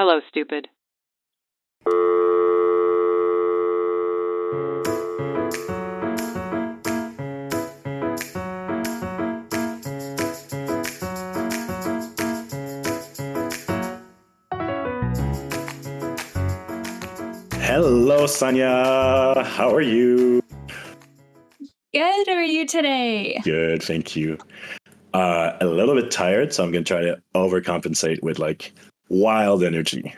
Hello, stupid. Hello, Saniya. How are you? Good. How are you today? Good, thank you. A little bit tired, so I'm going to try to overcompensate with like wild energy.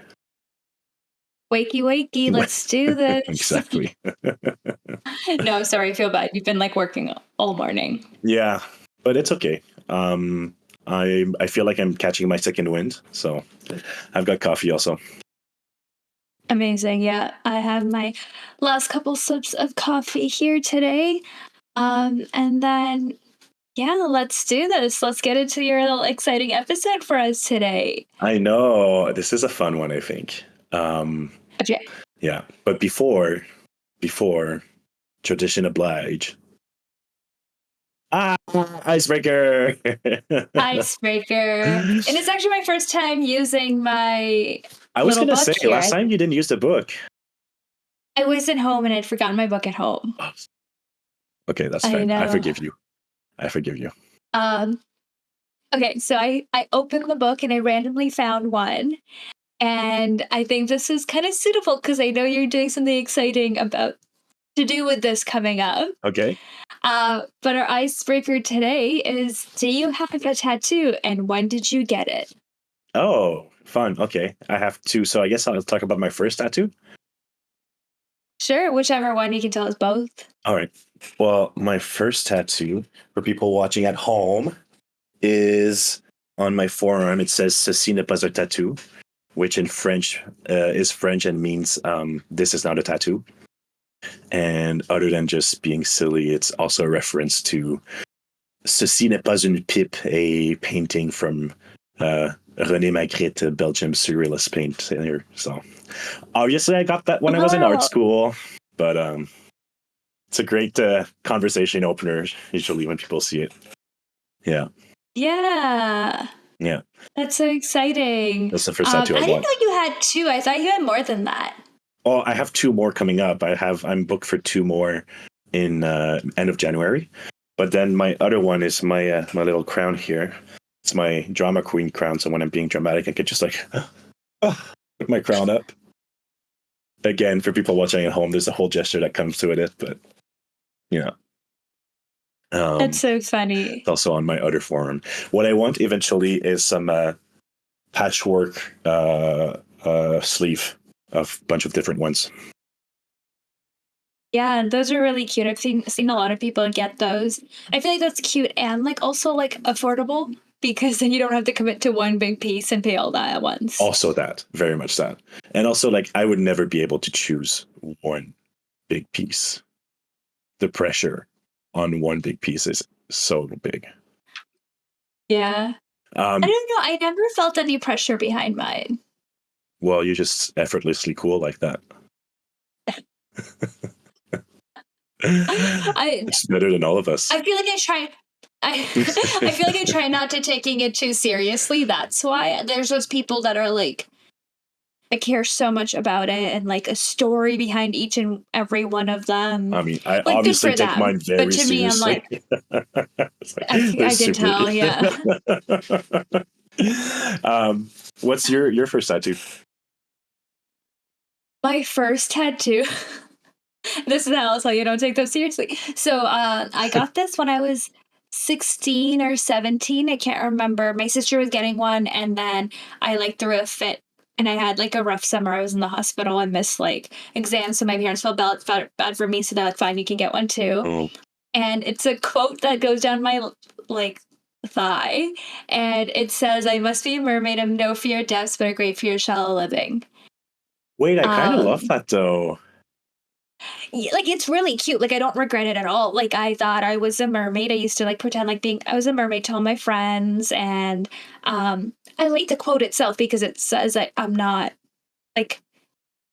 Wakey, wakey. Let's do this. Exactly. No, sorry. I feel bad. You've been like working all morning. Yeah, but it's okay. I feel like I'm catching my second wind, so I've got coffee also. Amazing. Yeah, I have my last couple sips of coffee here today. And then yeah, let's do this. Let's get into your little exciting episode for us today. I know this is a fun one, I think. Okay. Yeah, but before tradition oblige. Icebreaker. Icebreaker. And it's actually my first time using my I was little going to book say, here. last time you didn't use the book. I was at home and I'd forgotten my book at home. Oh. Okay, that's I fine. I know. forgive you. I forgive you. Okay, so I opened the book and I randomly found one. And I think this is kind of suitable because I know you're doing something exciting about to do with this coming up. Okay. But our icebreaker today is, do you have a tattoo and when did you get it? Oh, fun. Okay. I have two. So I guess I'll talk about my first tattoo. Sure, whichever one. You can tell us both. All right. Well, my first tattoo for people watching at home is on my forearm. It says "Ceci n'est pas un tattoo," which in French is French and means this is not a tattoo. And other than just being silly, it's also a reference to "Ceci n'est pas une pipe," a painting from René Magritte, a Belgium surrealist painter. So obviously I got that when I was in art school, but it's a great conversation opener usually when people see it. Yeah. Yeah. Yeah. That's so exciting. That's the first tattoo I didn't know you had two. I thought you had more than that. Oh, I have two more coming up. I'm booked for two more in end of January. But then my other one is my my little crown here. It's my drama queen crown. So when I'm being dramatic, I can just like put my crown up. Again, for people watching at home, there's a whole gesture that comes to it. But you know, that's so funny. It's also on my other forearm. What I want eventually is some patchwork sleeve of a bunch of different ones. Yeah, those are really cute. I've seen a lot of people get those. I feel like that's cute and like also like affordable because then you don't have to commit to one big piece and pay all that at once. Also that, very much that. And also like I would never be able to choose one big piece. The pressure on one big piece is so big. Yeah. I don't know. I never felt any pressure behind mine. Well, you're just effortlessly cool like that. It's better than all of us. I feel like I feel like I try not to taking it too seriously. That's why there's those people that are like, I care so much about it and like a story behind each and every one of them. I mean, I like, obviously take mine very but to seriously. Me, I'm like, I can tell, yeah. What's your first tattoo? My first tattoo. This is how I'll tell you, don't take those seriously. So I got this when I was 16 or 17. I can't remember. My sister was getting one, and then I like threw a fit, and I had like a rough summer. I was in the hospital and missed like exams, so my parents felt bad for me. So they're like, fine, you can get one too. Oh. And it's a quote that goes down my like thigh, and it says, "I must be a mermaid of no fear of depths, but a great fear of shallow living." Wait, I kind of love that though. Like it's really cute. Like I don't regret it at all. Like I thought I was a mermaid. I used to like pretend like I was a mermaid to all my friends, and I like the quote itself because it says that I'm not like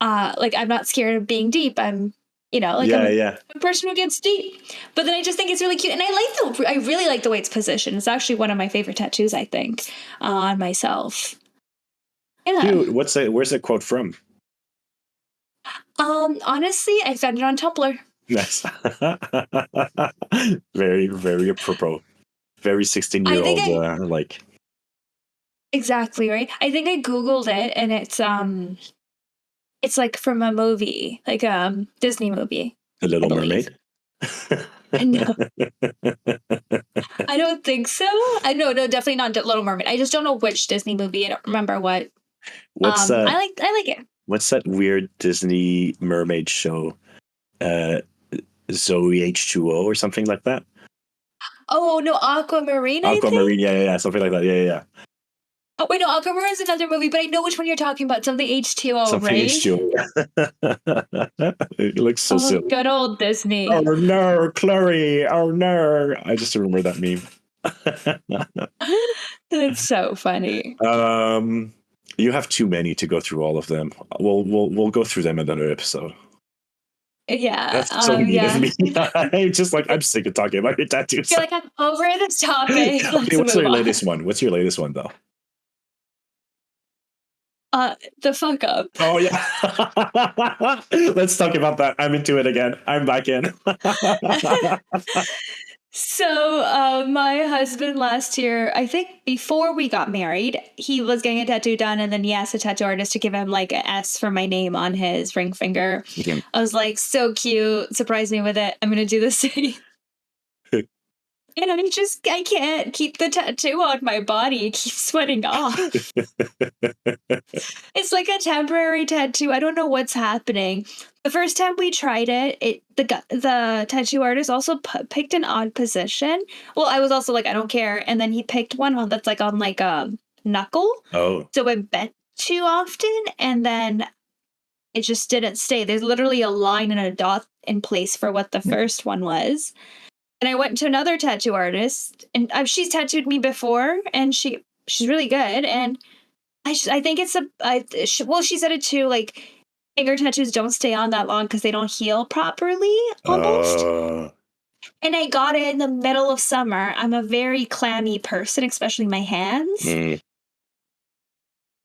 I'm not scared of being deep. I'm I'm a person who gets deep. But then I just think it's really cute, and I really like the way it's positioned. It's actually one of my favorite tattoos, I think, on myself. Yeah. Cute. Where's that quote from? Honestly, I found it on Tumblr. Nice. Very, very apropos. Very I think 16-year-old I like exactly right. I think I googled it, and it's like from a movie, like Disney movie, The I Little believe. Mermaid. No, I don't think so. I no, definitely not Little Mermaid. I just don't know which Disney movie. I don't remember what. What's that? I like it. What's that weird Disney mermaid show? Uh, Zoe H2O or something like that. Oh no, Aquamarine, I Aquamarine, think. yeah, something like that. Yeah. Oh wait, no, Aquamarine is another movie, but I know which one you're talking about. Something H2O, Something right? H2O. It looks so Oh, silly. good old Oh Disney. no, Chloe! Oh no! I just remember that meme. It's so funny. You have too many to go through all of them. We'll go through them in another episode. Yeah. That's so mean of Yeah. me. I'm just like I'm sick of talking about your I tattoos. feel like I'm over this topic. Okay, Let's what's move your on. latest one? What's your latest one though? The fuck up. Oh yeah. Let's talk about that. I'm into it again. I'm back in. So, my husband last year, I think before we got married, he was getting a tattoo done, and then he asked a tattoo artist to give him like an S for my name on his ring finger. Okay. I was like, so cute, surprise me with it. I'm gonna do the same. And I can't keep the tattoo on my body. It keeps sweating off. It's like a temporary tattoo. I don't know what's happening. The first time we tried it, the tattoo artist also picked an odd position. Well, I was also like, I don't care. And then he picked one on that's like on like a knuckle. Oh. So it bent too often, and then it just didn't stay. There's literally a line and a dot in place for what the first one was. And I went to another tattoo artist, and she's tattooed me before, and she's really good. And I think it's well, she said it too. Like finger tattoos don't stay on that long because they don't heal properly, almost. And I got it in the middle of summer. I'm a very clammy person, especially my hands. Mm.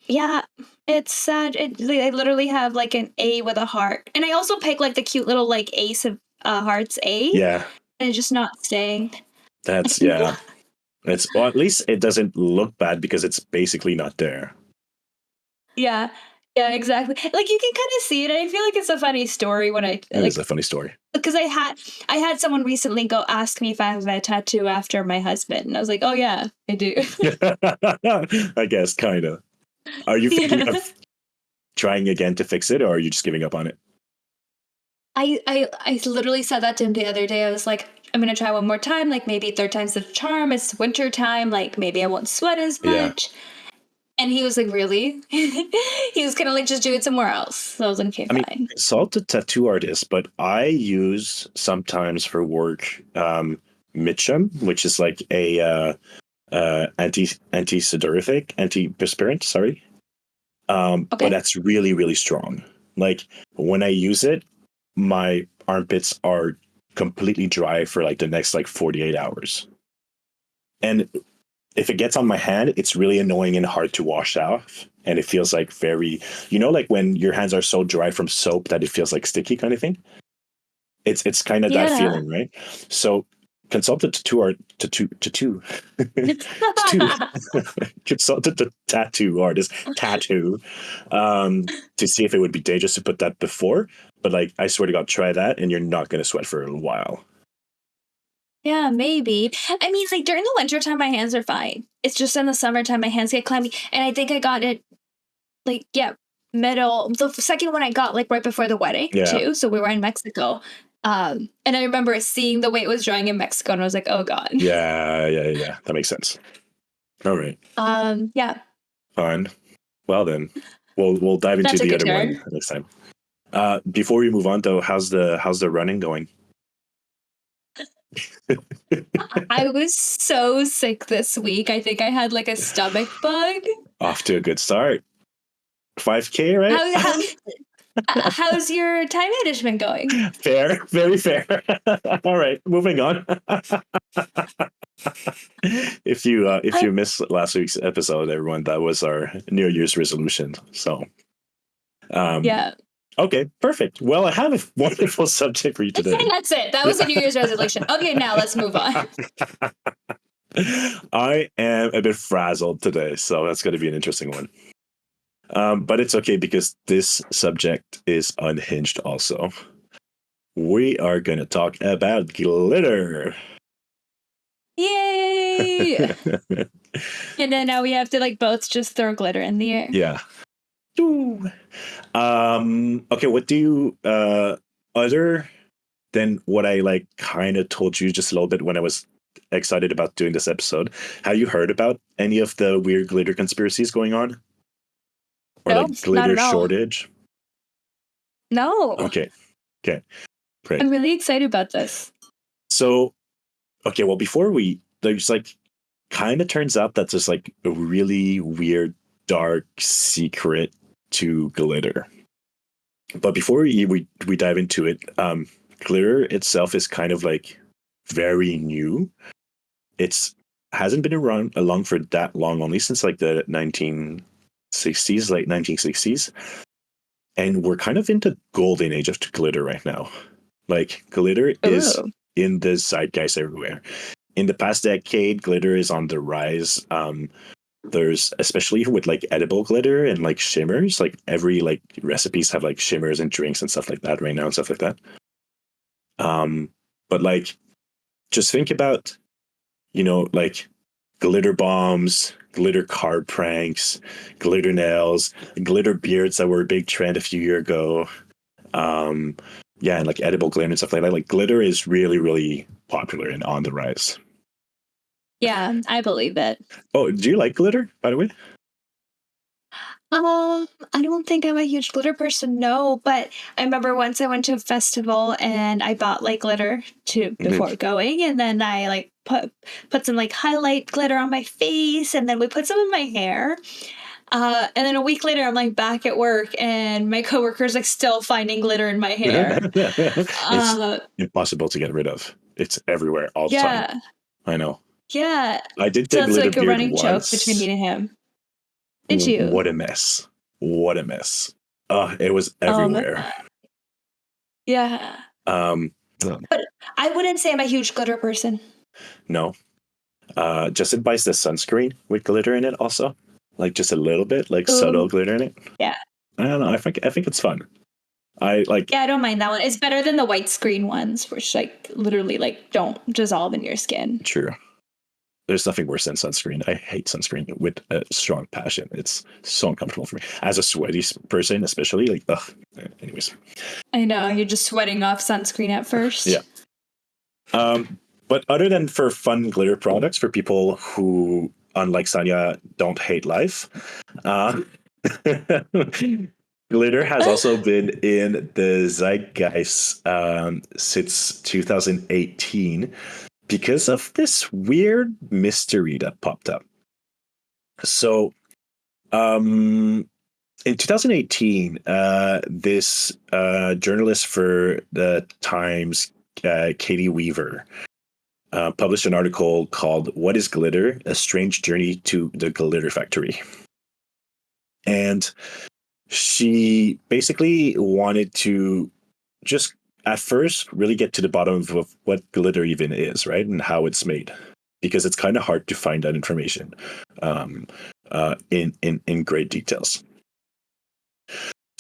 Yeah, it's sad. I literally have like an A with a heart, and I also pick like the cute little like ace of hearts A. Yeah. And it's just not staying. That's yeah. It's well, at least it doesn't look bad because it's basically not there. Yeah. Yeah, exactly. Like you can kind of see it. And I feel like it's a funny story when It is a funny story. because I had someone recently go ask me if I have a tattoo after my husband. And I was like, oh yeah, I do. I guess kind of. Are you thinking of trying again to fix it, or are you just giving up on it? I literally said that to him the other day. I was like, I'm gonna try one more time. Like maybe third time's the charm. It's winter time. Like maybe I won't sweat as much. Yeah. And he was like, really? He was gonna like just do it somewhere else. So I was like, okay, fine. I mean, consult a tattoo artist, but I use sometimes for work Mitchum, which is like a anti-sudorific, antiperspirant. Sorry, Okay. but that's really really strong. Like when I use it, my armpits are completely dry for like the next like 48 hours. And if it gets on my hand, it's really annoying and hard to wash off. And it feels like very, like when your hands are so dry from soap that it feels like sticky kind of thing. It's kind of that feeling, right? So consult a consult a tattoo artist to see if it would be dangerous to put that before. But like, I swear to God, try that, and you're not going to sweat for a little while. Yeah, maybe. I mean, like during the wintertime, my hands are fine. It's just in the summertime, my hands get clammy. And I think I got it like, middle. The second one I got like right before the wedding too. So we were in Mexico. And I remember seeing the way it was drying in Mexico, and I was like, oh God. Yeah. That makes sense. All right. Yeah. Fine. Well then, we'll dive into the other one next time. Before we move on though, how's the running going? I was so sick this week. I think I had like a stomach bug. Off to a good start. 5K, right? How's your time management going? Fair, very fair. All right, moving on. If Uh, you missed last week's episode, everyone, that was our New Year's resolution. So, um, yeah. okay, perfect. Well, I have a wonderful subject for you today. That's it. That was a New Year's resolution. Okay, now let's move on. I am a bit frazzled today, so that's going to be an interesting one. But it's okay because this subject is unhinged also. We are going to talk about glitter. Yay! And then now we have to like both just throw glitter in the air. Yeah. Ooh. Okay, what do you other than what I like kind of told you just a little bit when I was excited about doing this episode, have you heard about any of the weird glitter conspiracies going on? Or No, like not glitter at all. shortage? No. Okay. Okay. Great. I'm really excited about this. So, okay, well, before there's like, kind of turns out that there's like a really weird, dark secret to glitter. But before we dive into it, glitter itself is kind of like very new. It's hasn't been around along for that long, only since like the 1960s, late 1960s. And we're kind of into golden age of glitter right now. Like glitter is Ooh. in the zeitgeist everywhere. In the past decade, glitter is on the rise. There's especially with like edible glitter and like shimmers, like every like recipes have like shimmers and drinks and stuff like that right now and stuff like that. But like just think about, like glitter bombs, glitter card pranks, glitter nails, glitter beards that were a big trend a few years ago. Um, yeah, and like edible glitter and stuff like that. Like glitter is really, really popular and on the rise. Yeah, I believe it. Oh, do you like glitter, by the way? I don't think I'm a huge glitter person, no, but I remember once I went to a festival and I bought like glitter to before going, and then I like put some like highlight glitter on my face, and then we put some in my hair. And then a week later, I'm like back at work, and my coworkers like still finding glitter in my hair. It's Uh, impossible to get rid of. It's everywhere all the time. yeah, I know. yeah. I did So get it's glitter like a beard running joke between me once. and him. Did you? What a mess. What a mess. It was Um, everywhere. yeah. Um, But I wouldn't say I'm a huge glitter person. no. Justin buys the sunscreen with glitter in it also. Like just a little bit, like subtle Ooh, glitter in it. yeah. I don't know. I think it's fun. I like Yeah, I don't mind that one. It's better than the white screen ones, which like literally like don't dissolve in your skin. true. There's nothing worse than sunscreen. I hate sunscreen with a strong passion. It's so uncomfortable for me. As a sweaty person, especially, like, ugh. Anyways. I know, you're just sweating off sunscreen at first. Yeah. But other than for fun glitter products for people who, unlike Sanya, don't hate life, uh, glitter has also been in the zeitgeist since 2018 because of this weird mystery that popped up. So, in 2018, this journalist for the Times, Katie Weaver, published an article called "What is Glitter? A Strange Journey to the Glitter Factory." And she basically wanted to just at first really get to the bottom of what glitter even is, right? And how it's made. Because it's kind of hard to find that information in great details.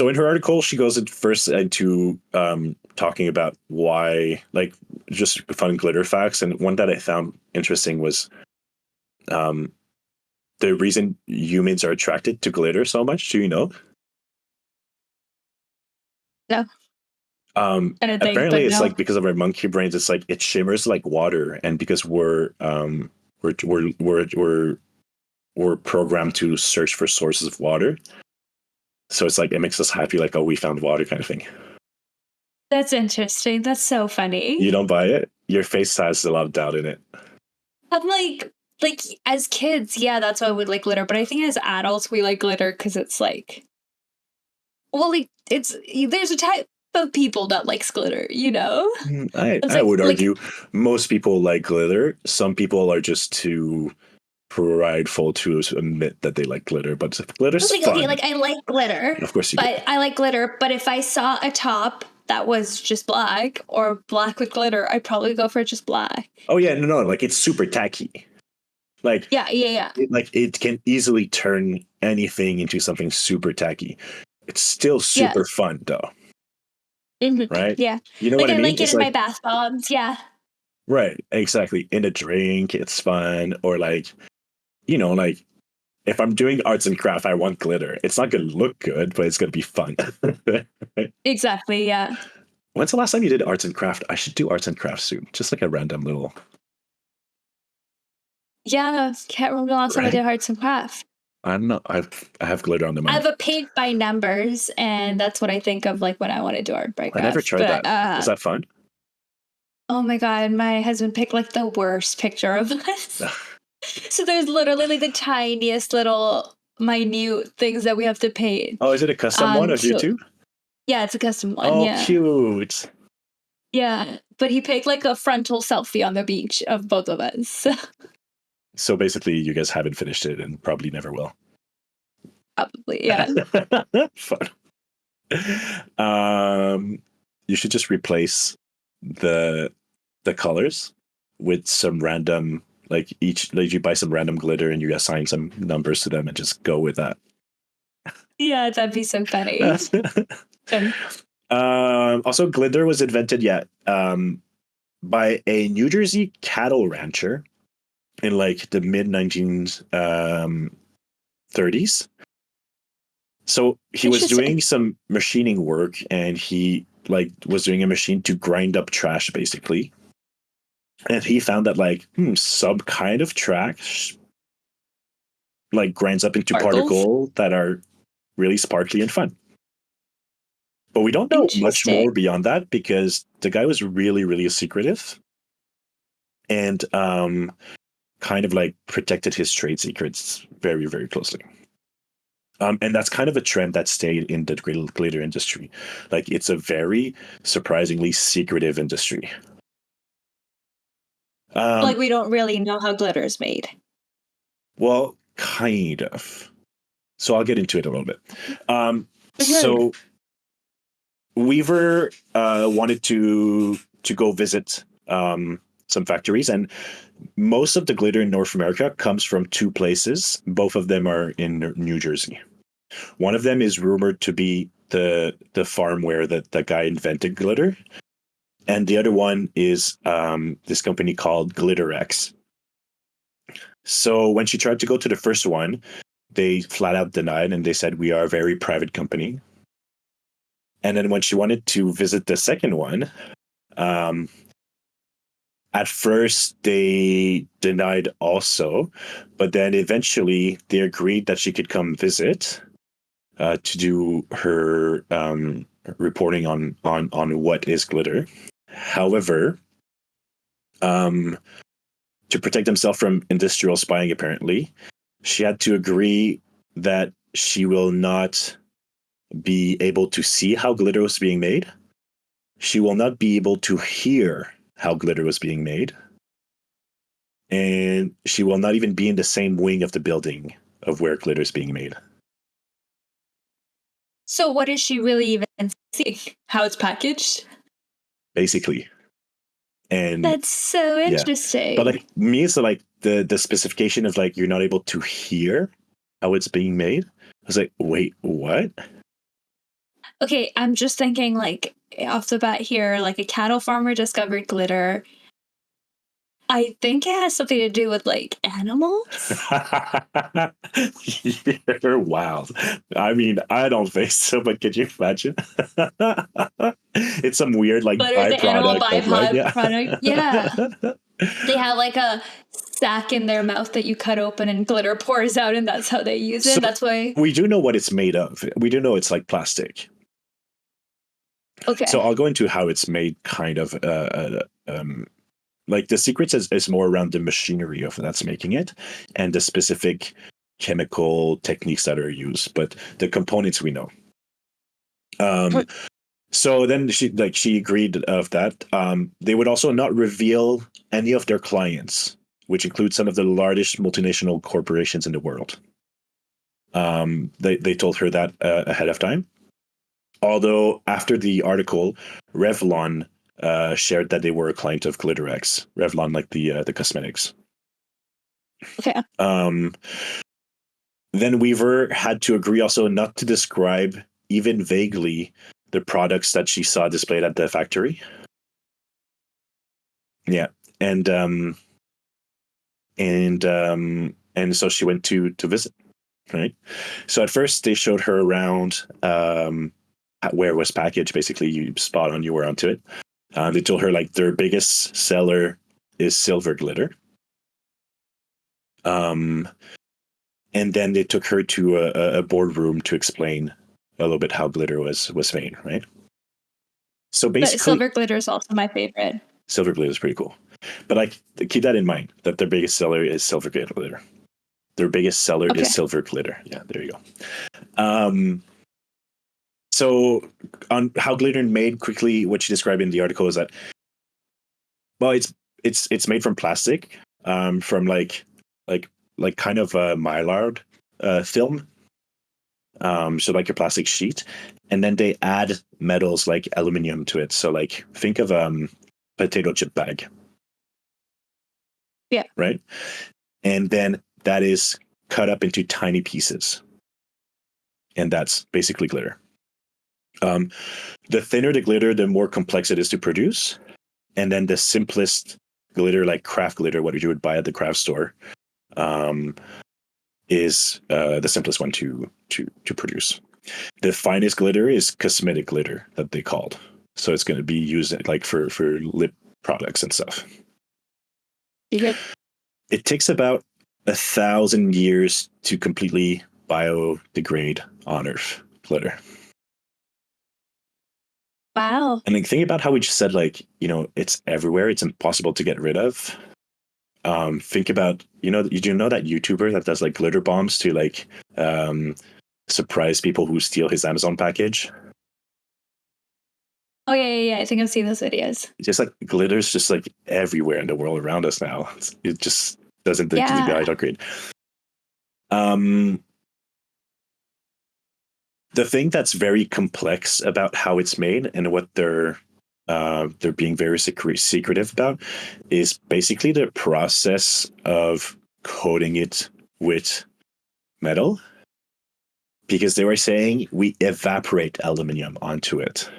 So in her article, she goes first into talking about why, like, just fun glitter facts. And one that I found interesting was the reason humans are attracted to glitter so much. Do you know? No, I don't think, Apparently, but it's no. like because of our monkey brains, it's like it shimmers like water, and because we're programmed to search for sources of water, so it's like it makes us happy, like, oh, we found water, kind of thing. That's interesting. That's so funny. You don't buy it? Your face has a lot of doubt in it. I'm like as kids, yeah, that's why we like glitter. But I think as adults, we like glitter because it's like Well, like there's a type of people that likes glitter, you know? It's I would like argue most people like glitter. Some people are just too prideful to admit that they like glitter, but glitter's like okay, fun. like I like glitter, Of course you do. but I like glitter. But if I saw a top that was just black or black with glitter, I'd probably go for just black. Oh yeah, no, like it's super tacky. Like Yeah, yeah, yeah. it can easily turn anything into something super tacky. It's still Yeah. super fun though, right? Yeah. You know Like what I I mean? like it It's in my like bath bombs. Yeah. right, exactly. In a drink, it's fun, or like like if I'm doing arts and craft, I want glitter. It's not going to look good, but it's going to be fun. Right? Exactly. Yeah. When's the last time you did arts and craft? I should do arts and craft soon. Just like a random little. Yeah. Can't remember the last time I Right? did arts and craft. I don't know. I have glitter on the I mind. have a paint by numbers, and that's what I think of like when I want to do art by I never craft. tried But that. Is that fun? oh my god, my husband picked like the worst picture of us. So there's literally like the tiniest little minute things that we have to paint. Oh, is it a custom one of you So two? yeah, it's a custom one. Oh, Yeah, cute. yeah. But he picked like a frontal selfie on the beach of both of us. So basically, you guys haven't finished it and probably never will. Probably, yeah. Fun. You should just replace the colors with some random like you buy some random glitter and you assign some numbers to them and just go with that. Yeah, that'd be so funny. Also, glitter was invented by a New Jersey cattle rancher in like the mid 1930s. So he was doing some machining work and he like was doing a machine to grind up trash basically. And he found that like some kind of trash like grinds up into Sparkles? particles that are really sparkly and fun. But we don't know much more beyond that because the guy was really, really secretive and kind of like protected his trade secrets very, very closely. And that's kind of a trend that stayed in the glitter industry. Like it's a very surprisingly secretive industry. Like we don't really know how glitter is made. Well, kind of. So I'll get into it a little bit. So Weaver wanted to go visit some factories, and most of the glitter in North America comes from two places. Both of them are in New Jersey. One of them is rumored to be the farm where the guy invented glitter, and the other one is this company called GlitterX. So when she tried to go to the first one, they flat out denied and they said, we are a very private company. And then when she wanted to visit the second one, at first they denied also, but then eventually they agreed that she could come visit to do her reporting on what is glitter. However, to protect himself from industrial spying, apparently, she had to agree that she will not be able to see how glitter was being made. She will not be able to hear how glitter was being made. And she will not even be in the same wing of the building of where glitter is being made. So what is she really even seeing? How it's packaged? Basically. And that's so interesting. But like me, so like the specification of like you're not able to hear how it's being made. I was like, wait, what? Okay, I'm just thinking like off the bat here, like a cattle farmer discovered glitter. I think it has something to do with like animals. You're wild. I mean, I don't think so, but could you imagine? It's some weird like byproduct. Yeah. They have like a sack in their mouth that you cut open and glitter pours out, and that's how they use it. That's why we do know what it's made of. We do know it's like plastic. Okay. So I'll go into how it's made, kind of. Like the secrets is more around the machinery of that's making it and the specific chemical techniques that are used, but the components we know. Um, so then she agreed of that. They would also not reveal any of their clients, which include some of the largest multinational corporations in the world. They told her that ahead of time. Although after the article, Revlon shared that they were a client of GlitterX. Revlon, like the cosmetics. Okay. Then Weaver had to agree also not to describe even vaguely the products that she saw displayed at the factory. Yeah, and so she went to visit. Right. So at first they showed her around where it was packaged. Basically, you spot on, you were onto it. They told her like their biggest seller is silver glitter. And then they took her to a boardroom to explain a little bit how glitter was made, right? So basically, but silver glitter is also my favorite. Silver glitter is pretty cool, but like keep that in mind that their biggest seller is silver glitter. Their biggest seller is silver glitter. Yeah, there you go. So on how glitter made quickly, what she described in the article is that, well, it's made from plastic, from like kind of a mylar film. So like a plastic sheet, and then they add metals like aluminum to it. So like think of potato chip bag. Yeah. Right. And then that is cut up into tiny pieces. And that's basically glitter. The thinner the glitter, the more complex it is to produce. And then the simplest glitter, like craft glitter, what you would buy at the craft store, is the simplest one to produce. The finest glitter is cosmetic glitter that they called. So it's going to be used like for lip products and stuff. It takes about 1,000 years to completely biodegrade on Earth, glitter. Wow. And like, think about how we just said, like, it's everywhere. It's impossible to get rid of. Think about, you do know that YouTuber that does like glitter bombs to like surprise people who steal his Amazon package? Oh yeah. I think I've seen those videos. Just like glitter's just like everywhere in the world around us now. It just doesn't biodegrade. The thing that's very complex about how it's made and what they're being very secretive about is basically the process of coating it with metal, because they were saying we evaporate aluminum onto it.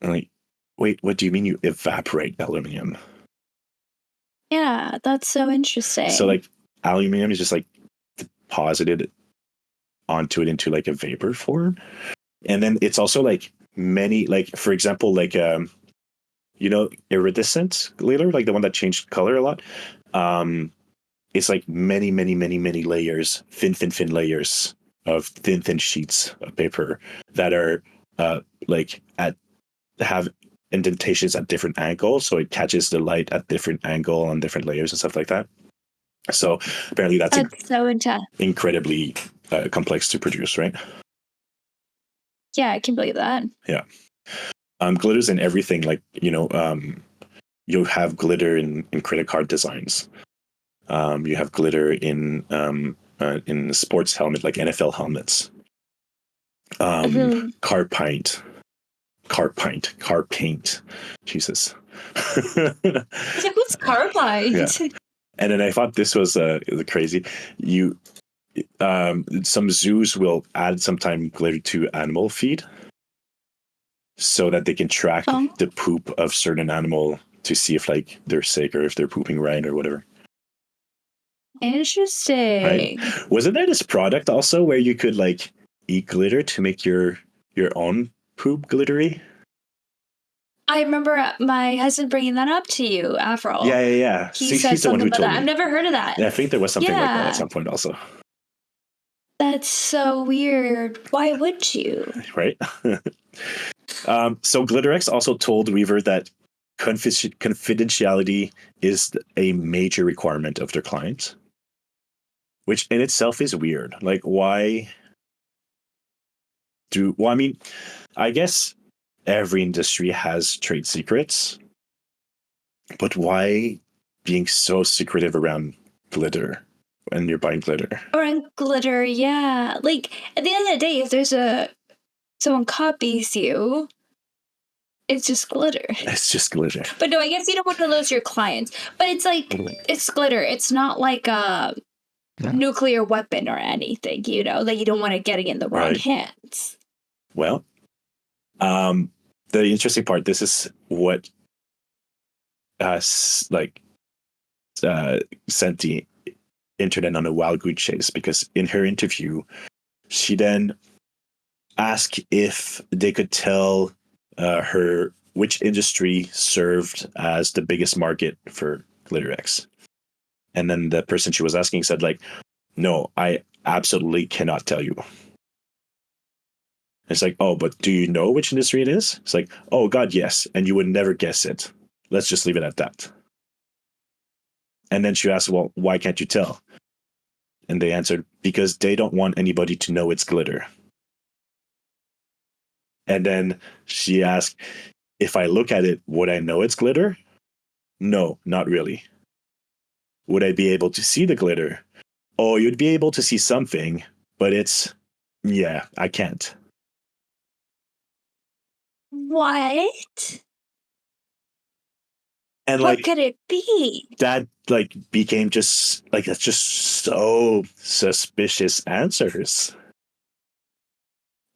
I'm like, wait, what do you mean you evaporate aluminum? Yeah, that's so interesting. So like aluminum is just like deposited onto it into like a vapor form, and then it's also like many, like for example, like iridescent glitter, like the one that changed color a lot. It's like many layers, thin layers of thin sheets of paper that are like have indentations at different angles, so it catches the light at different angle on different layers and stuff like that. So apparently that's so intense, incredibly complex to produce, right? Yeah, I can believe that. Yeah. Glitters in everything, like you have glitter in credit card designs. You have glitter in sports helmet, like NFL helmets. Car paint. Jesus. What's car paint? Yeah. And then I thought this was crazy. Some zoos will add sometimes glitter to animal feed so that they can track the poop of certain animal to see if like they're sick or if they're pooping right or whatever. Interesting. Right? Wasn't there this product also where you could like eat glitter to make your own poop glittery? I remember my husband bringing that up to you, Avril. Yeah. He said something about that. I've never heard of that. Yeah, I think there was something like that at some point also. That's so weird. Why would you? Right? So GlitterX also told Weaver that confidentiality is a major requirement of their clients, which in itself is weird. Like, why Well, I mean, I guess every industry has trade secrets, but why being so secretive around glitter when you're buying glitter? Or in glitter, yeah. Like at the end of the day, if there's someone copies you, it's just glitter. It's just glitter. But no, I guess you don't want to lose your clients. But it's like it's glitter. It's not like a nuclear weapon or anything, that you don't want it getting in the wrong hands. Well, the interesting part, this is what sent the internet on a wild goose chase, because in her interview, she then asked if they could tell her which industry served as the biggest market for GlitterX. And then the person she was asking said, like, no, I absolutely cannot tell you. It's like, oh, but do you know which industry it is? It's like, oh, God, yes. And you would never guess it. Let's just leave it at that. And then she asked, well, why can't you tell? And they answered, because they don't want anybody to know it's glitter. And then she asked, if I look at it, would I know it's glitter? No, not really. Would I be able to see the glitter? Oh, you'd be able to see something, but yeah, I can't. What? And what could it be? That became just that's just so suspicious answers.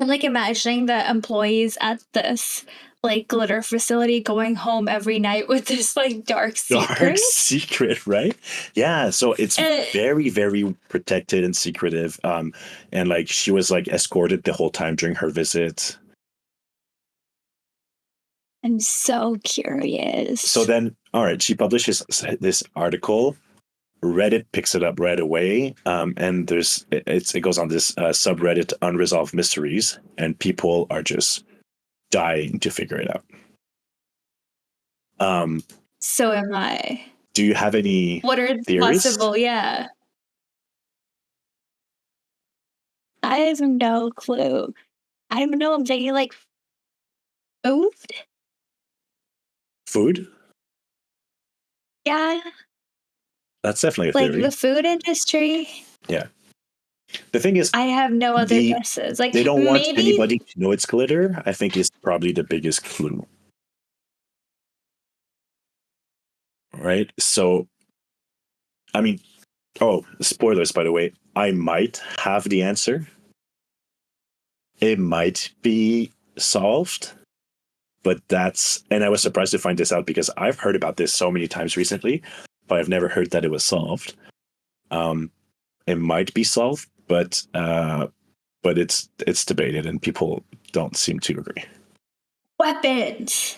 I'm imagining the employees at this glitter facility going home every night with this dark secret, right? Yeah, so it's very, very protected and secretive. And she was escorted the whole time during her visit. I'm so curious. So then, all right, she publishes this article. Reddit picks it up right away, and it goes on this subreddit Unresolved Mysteries, and people are just dying to figure it out. So am I. Do you have any what are theories? Possible? Yeah. I have no clue. I don't know. I'm thinking food. Food? Yeah. That's definitely a theory. The food industry. Yeah. The thing is, I have no other guesses. They don't want anybody to know it's glitter, I think, is probably the biggest clue. Right? So, I mean, spoilers, by the way. I might have the answer. It might be solved, but and I was surprised to find this out because I've heard about this so many times recently, but I've never heard that it was solved. It might be solved, but it's debated and people don't seem to agree. Weapons.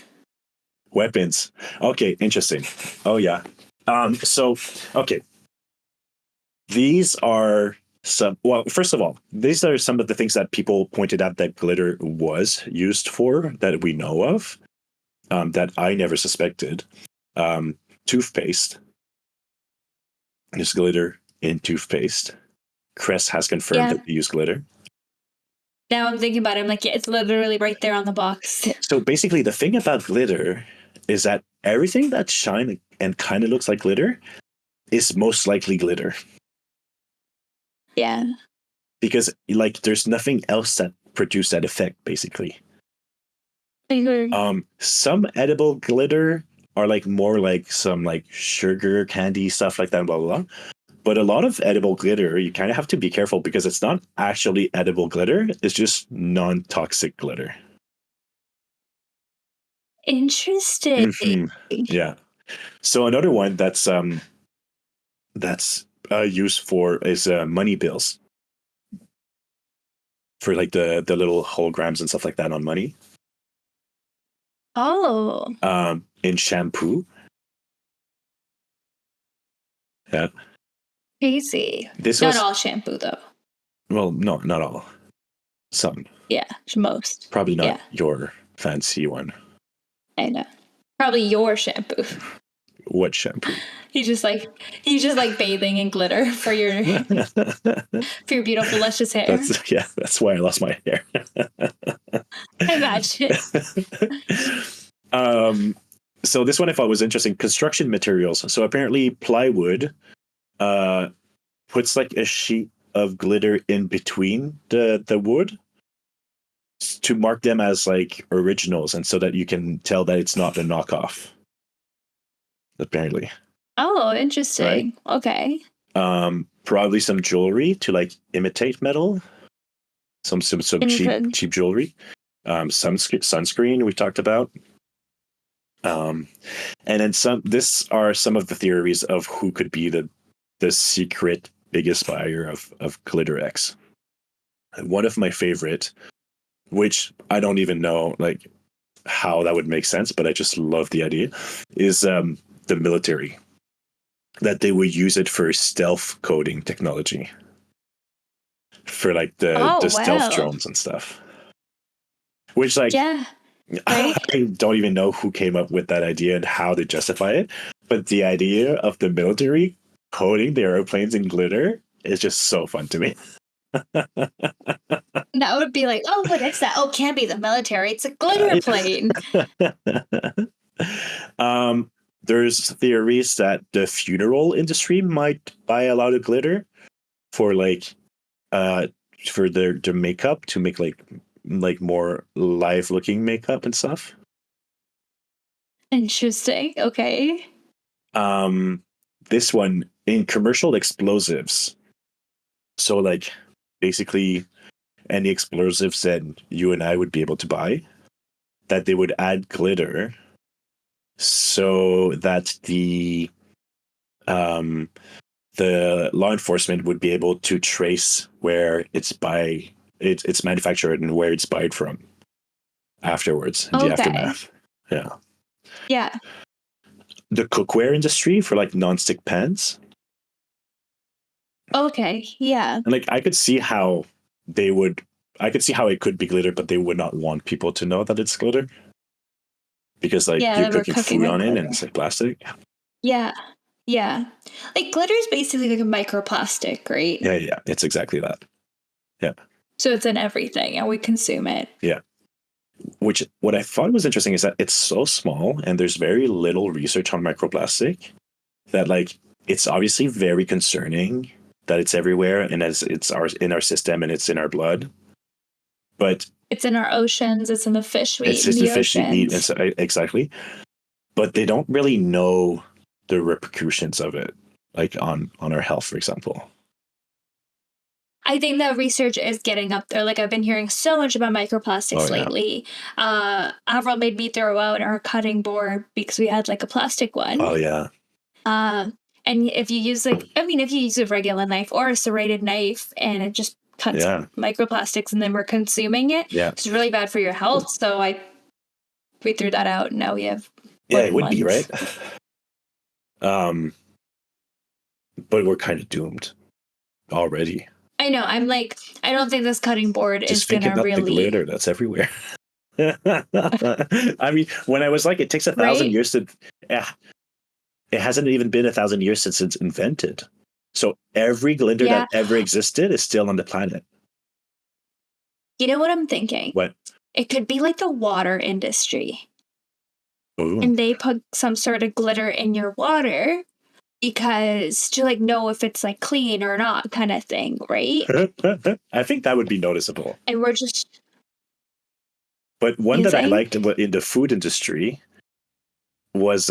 Okay, interesting. Oh yeah. Okay. These are first of all, these are some of the things that people pointed out that glitter was used for that we know of, that I never suspected. Toothpaste. There's glitter in toothpaste. Crest has confirmed that they use glitter. Now I'm thinking about it. I'm it's literally right there on the box. So basically, the thing about glitter is that everything that shines and kind of looks like glitter is most likely glitter. Yeah. Because there's nothing else that produced that effect, basically. Mm-hmm. Some edible glitter are more some sugar candy stuff like that, blah, blah, blah. But a lot of edible glitter, you kind of have to be careful because it's not actually edible glitter. It's just non-toxic glitter. Interesting. Mm-hmm. Yeah. So another one that's used for is money bills. For the little holograms and stuff like that on money. Oh. In shampoo. Yeah. Crazy. This not all shampoo though. Well, no, not all. Some. Yeah, most. Probably not your fancy one. I know. Probably your shampoo. What shampoo? He's just like bathing in glitter for your beautiful luscious hair. That's why I lost my hair. I imagine. So this one I thought was interesting. Construction materials. So apparently plywood puts like a sheet of glitter in between the wood to mark them as like originals, and so that you can tell that it's not a knockoff. Apparently, Oh, right? interesting. Okay. Probably some jewelry to like imitate metal. Some Interesting. cheap jewelry. Sunscreen we talked about. And then some. This are some of the theories of who could be the secret biggest buyer of Glitter X. One of my favorite, which I don't even know like how that would make sense, but I just love the idea, is the military. That they would use it for stealth coding technology. For like the stealth Wow. drones and stuff. Which like Yeah. Right. I don't even know who came up with that idea and how to justify it. But the idea of the military coding the airplanes in glitter is just so fun to me. That would be like, oh, what is that? Oh, can't be the military. It's a glitter plane. There's theories that the funeral industry might buy a lot of glitter for like for their makeup, to make like more live looking makeup and stuff. Interesting. Okay. This one, in commercial explosives. So like basically any explosives that you and I would be able to buy, that they would add glitter so that the law enforcement would be able to trace where it's manufactured and where it's bought from afterwards in the Okay. aftermath. Yeah. Yeah. The cookware industry for like nonstick pans. Okay. Yeah. And like I could see how it could be glitter, but they would not want people to know that it's glitter. Because like Yeah, you're that we're cooking cooking food with on it and glitter. it's like plastic. Yeah. Yeah. Like glitter is basically like a microplastic, right? Yeah, it's exactly that. Yeah. So it's in everything and we consume it. Yeah. Which what I thought was interesting is that it's so small and there's very little research on microplastic, that like it's obviously very concerning that it's everywhere and as it's in our system and it's in our blood. But it's in our oceans, it's in the fish we it's eat in just the the fish you eat, and oceans. so, exactly. But they don't really know the repercussions of it, like on our health, for example. I think that research is getting up there. Like I've been hearing so much about microplastics lately. Avril made me throw out our cutting board because we had like a plastic one. Oh yeah. And if you use if you use a regular knife or a serrated knife and it just cuts microplastics and then we're consuming it, it's really bad for your health. So we threw that out and now we have it would be right. But we're kind of doomed already. I know. I'm like, I don't think this cutting board just is gonna really the glitter that's everywhere. I mean, when I was like, it takes 1,000 years to. It hasn't even been 1,000 years since it's invented. So every glitter that ever existed is still on the planet. You know what I'm thinking? What? It could be like the water industry. Ooh. And they put some sort of glitter in your water because to like know if it's like clean or not, kind of thing, right? I think that would be noticeable. And we're just. But one that I liked in the food industry was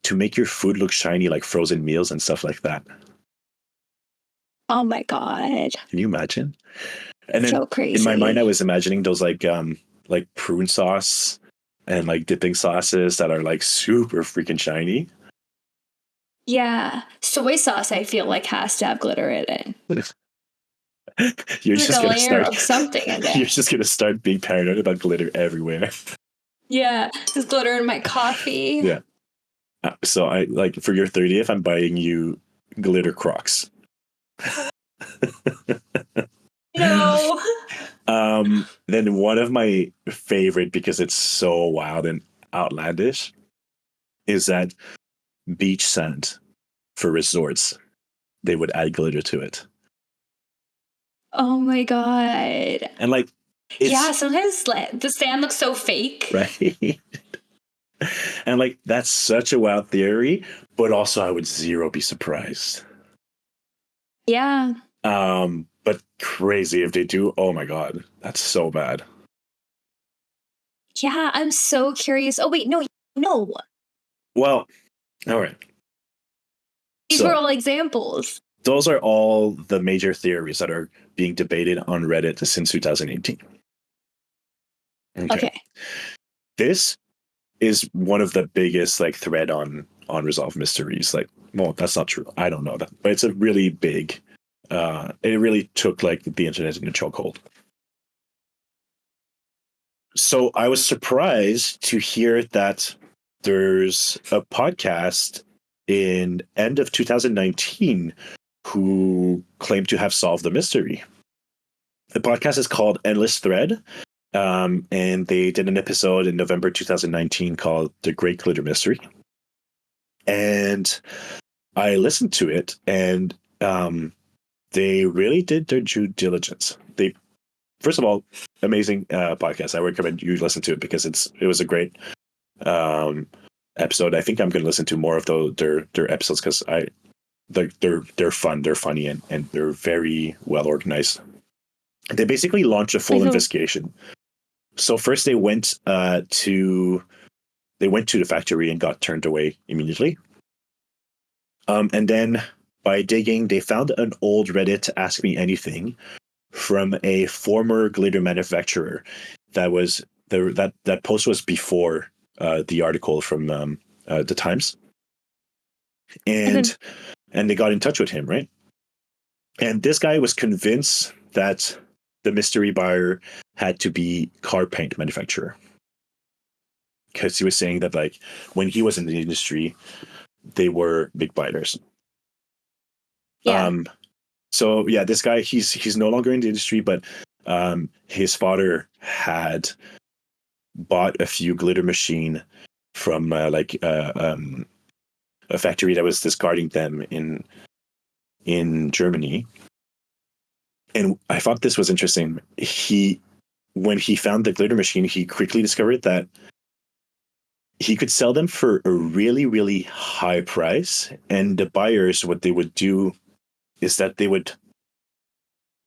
to make your food look shiny, like frozen meals and stuff like that. Oh my God. Can you imagine? And then so crazy. In my mind, I was imagining those like prune sauce and like dipping sauces that are like super freaking shiny. Yeah. Soy sauce, I feel like, has to have glitter in it. You're like just gonna start something in it. You're just gonna start being paranoid about glitter everywhere. Yeah, there's glitter in my coffee. Yeah. So I like for your 30th, I'm buying you glitter Crocs. No. Then one of my favorite, because it's so wild and outlandish, is that beach sand for resorts, they would add glitter to it. Oh my god. And like, Yeah, it's sometimes the sand looks so fake. right. And like, that's such a wild theory, but also I would zero be surprised. Yeah. But crazy if they do. Oh my god, that's so bad. Yeah, I'm so curious. Oh wait, no, no. Well, all right. These were So all examples. those are all the major theories that are being debated on Reddit since 2018. Okay. Okay. This is one of the biggest like thread on unresolved mysteries. Like, well, that's not true. I don't know that, but it's a really big. It really took like the internet in a chokehold. So I was surprised to hear that there's a podcast in end of 2019 who claimed to have solved the mystery. The podcast is called Endless Thread, and they did an episode in November 2019 called The Great Glitter Mystery. And I listened to it, and they really did their due diligence. They, first of all, amazing podcast. I recommend you listen to it because it was a great episode. I think I'm going to listen to more of their episodes because they're fun, they're funny, and they're very well organized. They basically launched a full investigation. So first they went to the factory and got turned away immediately. And then by digging, they found an old Reddit Ask Me Anything from a former glitter manufacturer. That post was before the article from the Times, and they got in touch with him, right? And this guy was convinced that the mystery buyer had to be car paint manufacturer, because he was saying that like when he was in the industry, they were big buyers. Yeah. So yeah, this guy, he's no longer in the industry, but his father had bought a few glitter machine from a factory that was discarding them in Germany. And I thought this was interesting. When he found the glitter machine, he quickly discovered that he could sell them for a really, really high price. And the buyers, what they would do is that they would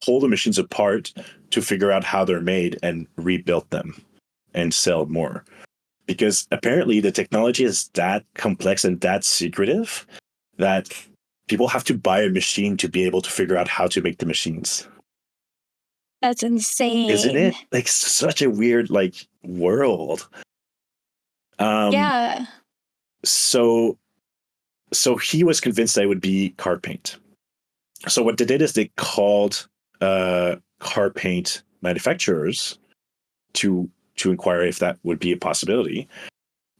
pull the machines apart to figure out how they're made and rebuild them and sell more. Because apparently the technology is that complex and that secretive that people have to buy a machine to be able to figure out how to make the machines. That's insane. Isn't it? Like such a weird like world. Yeah. So he was convinced that it would be car paint. So what they did is they called car paint manufacturers to inquire if that would be a possibility.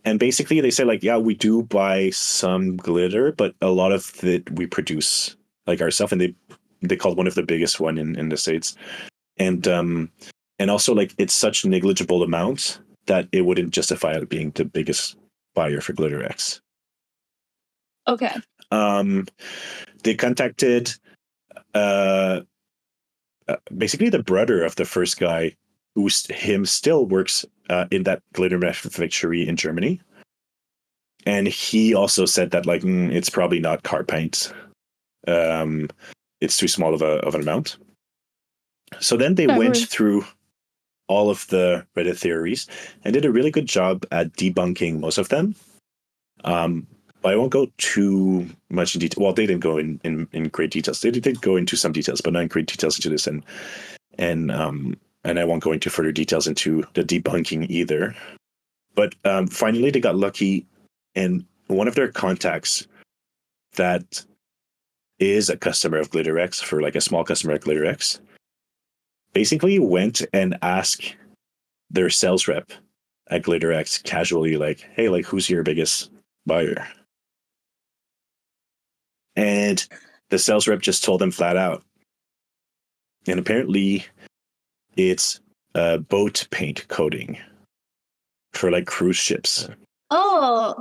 And basically they say like, yeah, we do buy some glitter, but a lot of it we produce like ourselves. And they called one of the biggest one in the States. And also like it's such negligible amount that it wouldn't justify it being the biggest buyer for Glitter X. Okay. They contacted basically the brother of the first guy, who still works in that glitter manufactory in Germany, and he also said that like it's probably not car paint. It's too small of an amount. So then they went through all of the Reddit theories and did a really good job at debunking most of them. But I won't go too much in detail. Well, they didn't go in great details. They did go into some details, but not in great details into this. And I won't go into further details into the debunking either. But finally, they got lucky, and one of their contacts that is a customer of GlitterX, for like a small customer at GlitterX, basically went and asked their sales rep at GlitterX casually, like, hey, like, who's your biggest buyer? And the sales rep just told them flat out. And apparently it's boat paint coating for like cruise ships. Oh.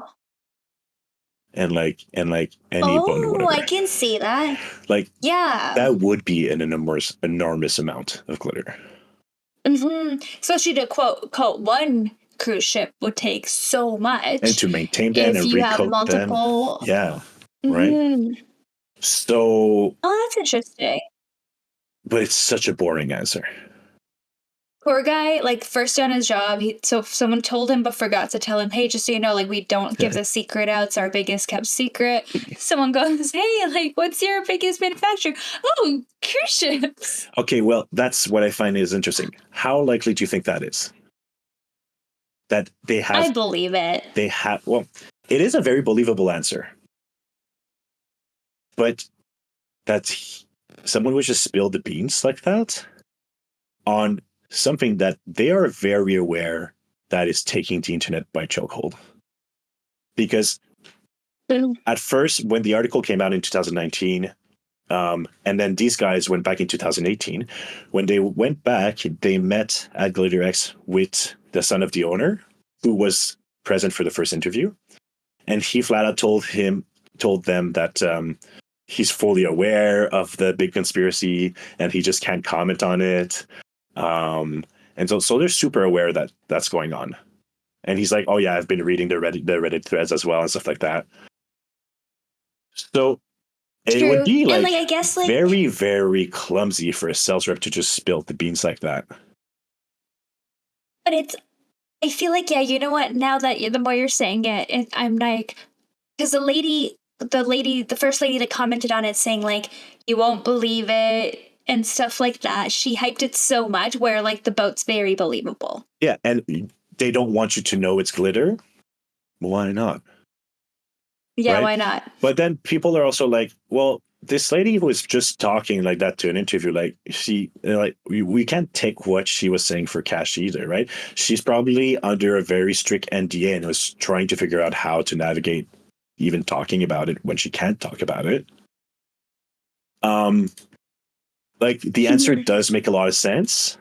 and any bone or Oh, whatever. I can see that. Like Yeah. that would be an enormous amount of glitter. Especially to quote one cruise ship would take so much. And to maintain them If and you have recoat them. multiple. Yeah. Right. hmm So, Oh, that's interesting. but it's such a boring answer. Poor guy, like first on his job, so someone told him but forgot to tell him, hey, just so you know, like we don't give the secret out. It's our biggest kept secret. Someone goes, hey, like what's your biggest manufacturer? Oh, cruise ships. Okay, well, that's what I find is interesting. How likely do you think that is? That I believe it. Well, it is a very believable answer. But that someone would just spill the beans like that on something that they are very aware that is taking the internet by chokehold. Because at first, when the article came out in 2019, and then these guys went back in 2018. When they went back, they met at GlitterX with the son of the owner, who was present for the first interview, and he flat out told them that he's fully aware of the big conspiracy and he just can't comment on it. And so they're super aware that that's going on. And he's like, "Oh yeah, I've been reading the Reddit threads as well and stuff like that." So it would True. be And like I guess very, very clumsy for a sales rep to just spill the beans like that. but I feel like, yeah, you know what? Now that the more you're saying it, I'm like, because the first lady that commented on it saying like, you won't believe it and stuff like that, she hyped it so much where like the boat's very believable. Yeah, and they don't want you to know it's glitter. Why not? Yeah, Right? why not? But then people are also like, well, this lady was just talking like that to an interview. Like we can't take what she was saying for cash either, right? She's probably under a very strict NDA and was trying to figure out how to navigate even talking about it when she can't talk about it. Like the answer does make a lot of sense,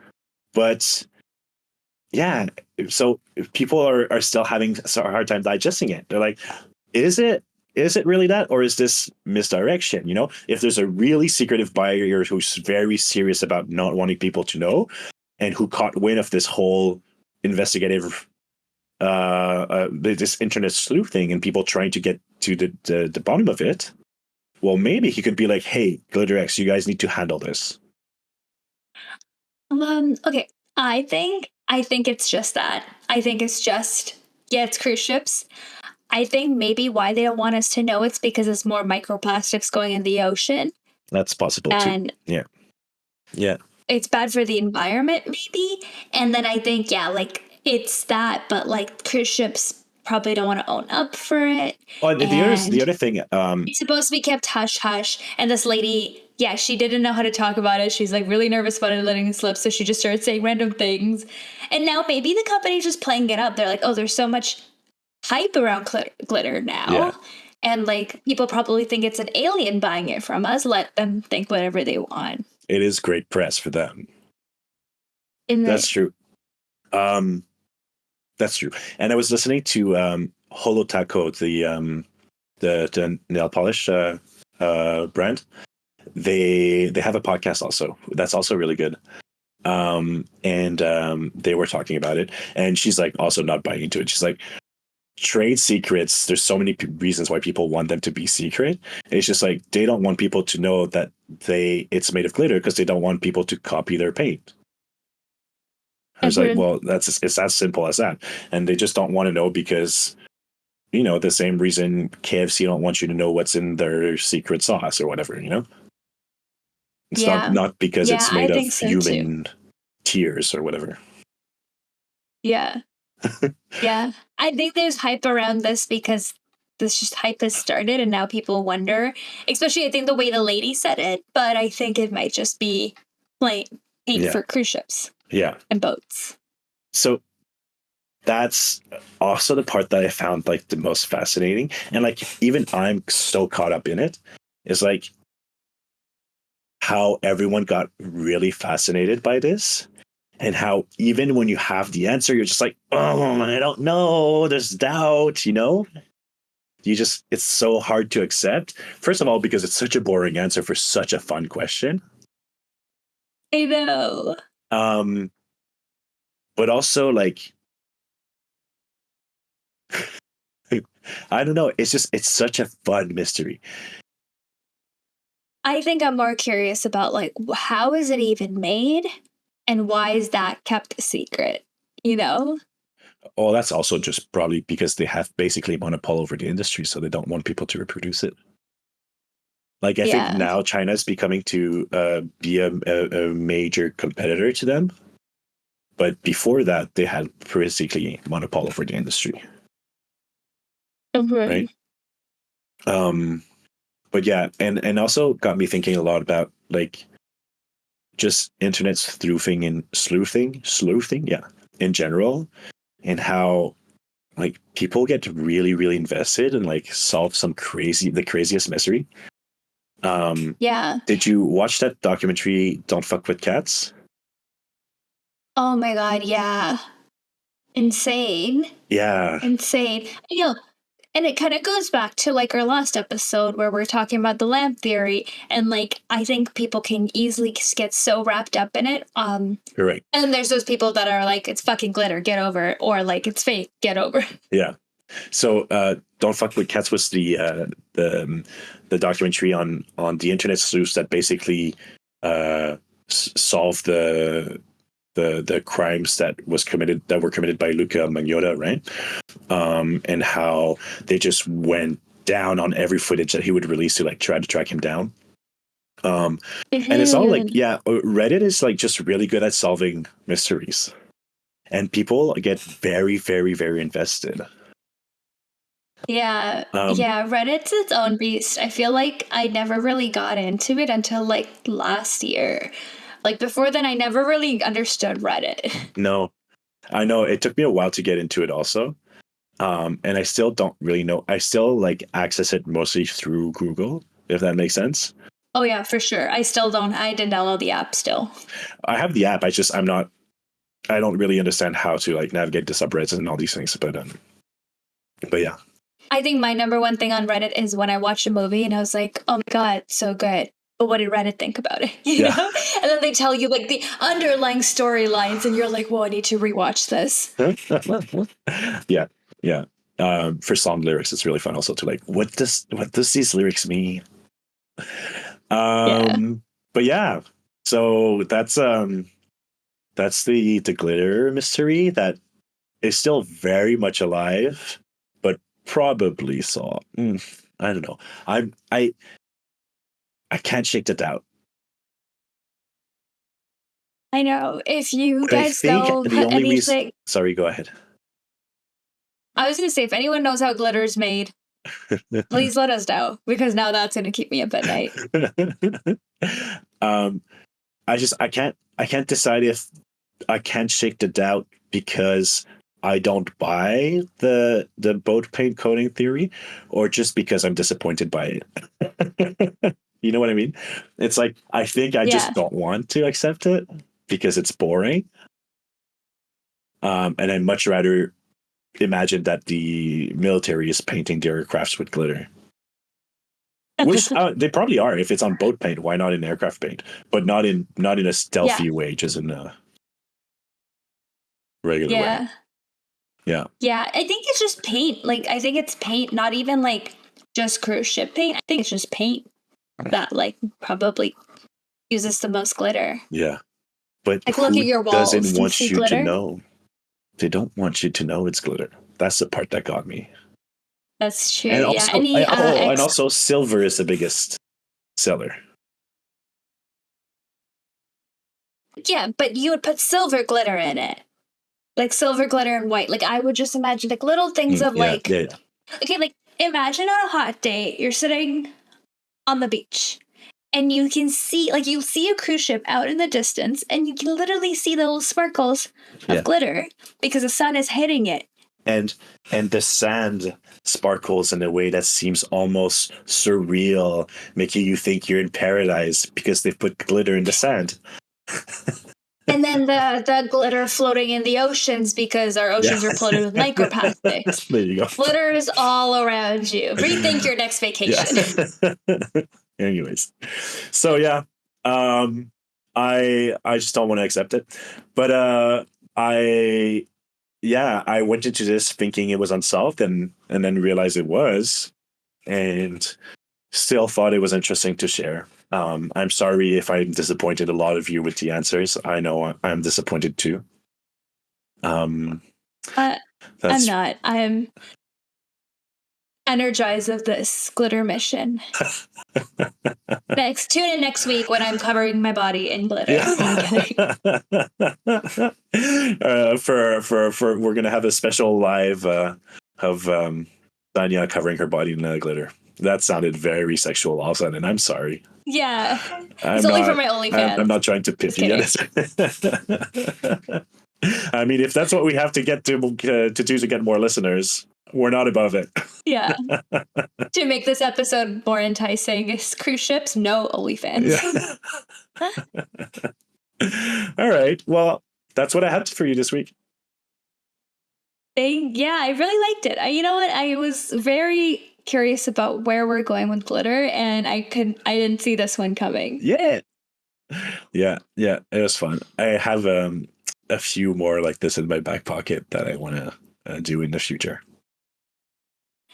but yeah, so people are still having a hard time digesting it. They're like, is it really that, or is this misdirection? You know, if there's a really secretive buyer who's very serious about not wanting people to know and who caught wind of this whole investigative this internet sleuthing and people trying to get to the bottom of it, well, maybe he could be like, hey, GlitterX, you guys need to handle this. Okay. I think it's just that. I think it's just, yeah, it's cruise ships. I think maybe why they don't want us to know it's because there's more microplastics going in the ocean. That's possible too. And Yeah. it's bad for the environment, maybe. And then I think, yeah, like it's that, but like cruise ships probably don't want to own up for it. Oh, the other thing. It's supposed to be kept hush hush. And this lady, yeah, she didn't know how to talk about it. She's like really nervous about it letting it slip. So she just started saying random things. And now maybe the company's just playing it up. They're like, oh, there's so much hype around glitter now. Yeah. And like people probably think it's an alien buying it from us. Let them think whatever they want. It is great press for them. In That's true. That's true. And I was listening to Holotaco, the nail polish brand. They have a podcast also. That's also really good. And they were talking about it, and she's like also not buying into it. She's like, trade secrets, there's so many reasons why people want them to be secret. It's just like they don't want people to know that it's made of glitter because they don't want people to copy their paint. I was like, well, it's as simple as that. And they just don't want to know because, you know, the same reason KFC don't want you to know what's in their secret sauce or whatever, you know? It's not because it's made of human tears or whatever. Yeah. Yeah. I think there's hype around this because this just hype has started and now people wonder, especially I think the way the lady said it, but I think it might just be plain paint for cruise ships. Yeah. And boats. So that's also the part that I found like the most fascinating. And like even I'm so caught up in it. Is like how everyone got really fascinated by this. And how even when you have the answer, you're just like, oh, I don't know. There's doubt, you know? it's so hard to accept. First of all, because it's such a boring answer for such a fun question. I know. Um, but also like, I don't know. It's such a fun mystery. I think I'm more curious about like how is it even made and why is that kept a secret? You know? Oh, that's also just probably because they have basically monopole over the industry, so they don't want people to reproduce it. Like I think Yeah. now China is becoming to be a major competitor to them, but before that they had basically monopole over the industry, Mhm. right? Um, but yeah, and also got me thinking a lot about like just internet sleuthing, yeah, in general, and how like people get really, really invested and like solve the craziest mystery. Yeah. Did you watch that documentary Don't Fuck with Cats? Oh my god, yeah. Insane. Yeah, Insane. You know, and it kind of goes back to like our last episode where we're talking about the lamp theory and like I think people can easily get so wrapped up in it. you're right. And there's those people that are like it's fucking glitter, get over it, or like it's fake, get over it. Yeah. So Don't Fuck with Cats was the documentary on the internet sleuths that basically solved the crimes that were committed by Luca Magnotta, right? And how they just went down on every footage that he would release to like try to track him down. And it's all like, Mhm. yeah, Reddit is like just really good at solving mysteries, and people get very, very, very invested. Yeah, Um, yeah, Reddit's its own beast. I feel like I never really got into it until like last year. Like before then, I never really understood Reddit. no, I know it took me a while to get into it also. And I still don't really know. I still like access it mostly through Google, if that makes sense. Oh yeah, for sure. I still don't. I didn't download the app still. I have the app. I don't really understand how to like navigate the subreddits and all these things. But yeah, I think my number one thing on Reddit is when I watched a movie and I was like, "Oh my god, so good." But what did Reddit think about it? You yeah, know? And then they tell you like the underlying storylines, and you're like, "Well, I need to rewatch this." yeah, yeah. For song lyrics, it's really fun also to like what does these lyrics mean? Yeah. Um, but yeah, so that's the glitter mystery that is still very much alive, but probably saw. I don't know. I'm I can't shake the doubt. I know. If you But I guys think know the only reason. anything, Sorry, go ahead. I was gonna say if anyone knows how glitter is made, please let us know because now that's gonna keep me up at night. um, I can't decide if I can't shake the doubt because I don't buy the boat paint coating theory, or just because I'm disappointed by it. You know what I mean? It's like I think I just Yeah. don't want to accept it because it's boring. And I'd much rather imagine that the military is painting their crafts with glitter. Which they probably are. If it's on boat paint, why not in aircraft paint? But not in a Yeah. stealthy way, just in a regular way. Yeah. Yeah. Yeah. I think it's just paint. Like I think it's paint, not even like just cruise ship paint. I think it's just paint that like probably uses the most glitter. Yeah. But Like look at who your doesn't walls. Do you see want you to glitter? know? They don't want you to know it's glitter. That's the part that got me. That's true. And Yeah. also, Any and also, silver is the biggest seller. yeah, but you would put silver glitter in it. Like silver glitter and white. Like I would just imagine like little things of Yeah, like yeah, yeah. okay, like imagine on a hot day, you're sitting on the beach and you can see like you see a cruise ship out in the distance and you can literally see the little sparkles of Yeah. glitter because the sun is hitting it. And the sand sparkles in a way that seems almost surreal, making you think you're in paradise because they've put glitter in the sand. And then the glitter floating in the oceans because our oceans are polluted with microplastics. There you go. Glitter is all around you. Rethink your next vacation. Yeah. Anyways, so yeah, I just don't want to accept it, but I went into this thinking it was unsolved, and then realized it was, and still thought it was interesting to share. I'm sorry if I disappointed a lot of you with the answers. I know I'm disappointed too. I'm not. I'm energized of this glitter mission. Tune in next week when I'm covering my body in glitter. Yeah. For we're gonna have a special live of Saniya covering her body in glitter. That sounded very sexual all of a sudden. I'm sorry. Yeah, it's only for my OnlyFans. I'm not trying to pity it. I mean, if that's what we have to get to do to get more listeners, we're not above it. Yeah. To make this episode more enticing, is cruise ships, no OnlyFans. Yeah. All right. Well, that's what I had for you this week. I really liked it. You know what? I was very curious about where we're going with glitter, and I didn't see this one coming. Yeah. It was fun. I have a few more like this in my back pocket that I want to do in the future.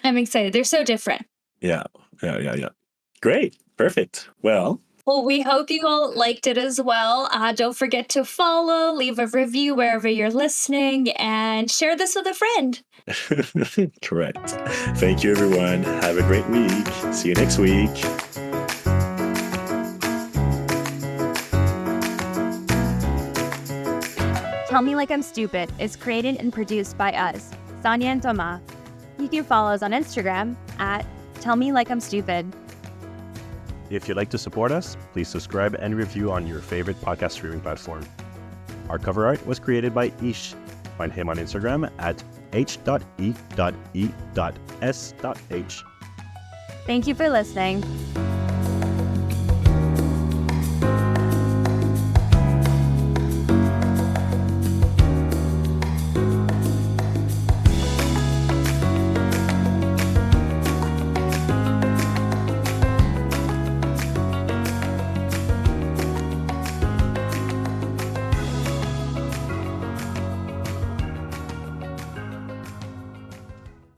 I'm excited. They're so different. Yeah. Great. Perfect. Well, we hope you all liked it as well. Don't forget to follow, leave a review wherever you're listening, and share this with a friend. Correct. Thank you, everyone. Have a great week. See you next week. Tell Me Like I'm Stupid is created and produced by us, Saniya and Thomas. You can follow us on Instagram at Tell Me Like I'm Stupid. If you'd like to support us, please subscribe and review on your favorite podcast streaming platform. Our cover art was created by Ish. Find him on Instagram at h.e.e.s.h. Thank you for listening.